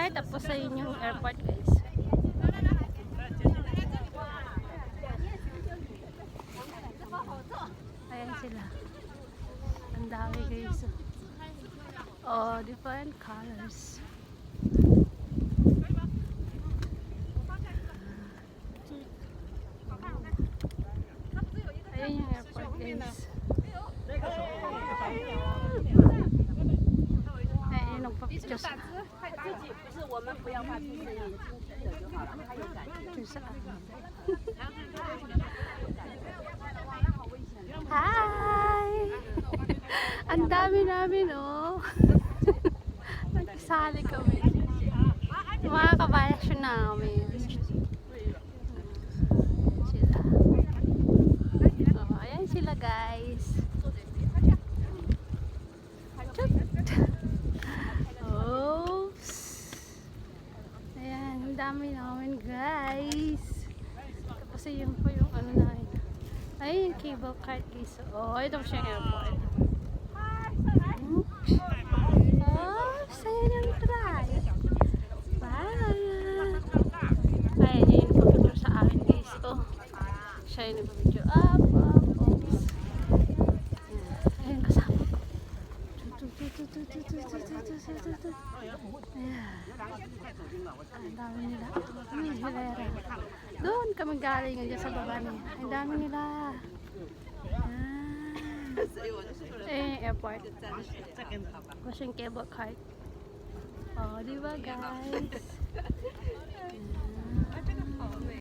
Ay, tapos sa inyong airport guys. Ayan sila. Ang dami guys. Oh, different colors. Ayan yung airport guys. Ayan, nagpa-picture sa Hi! Ang dami namin oh. Nagsali kami. Mga kabalasyon namin. Sila. Oh, ayan sila guys. Oops. Ayan, ang dami namin guys. Tapos yun po yung ano namin. Ay, yung cable cart guys. Oh, ito po siyang airport. Oh, saya ng try. Bye. Ay, yun po picture sa akin guys. Oh, siya yung nagpa-picture. Oops. Ayan, kasama ko. Ayan. Ang dami nila. Ay, hilera. Doon kami galing dyan sa baba niya. Ang dami nila. Eh, airport. Tapos yung cable cart. Oh, di ba guys?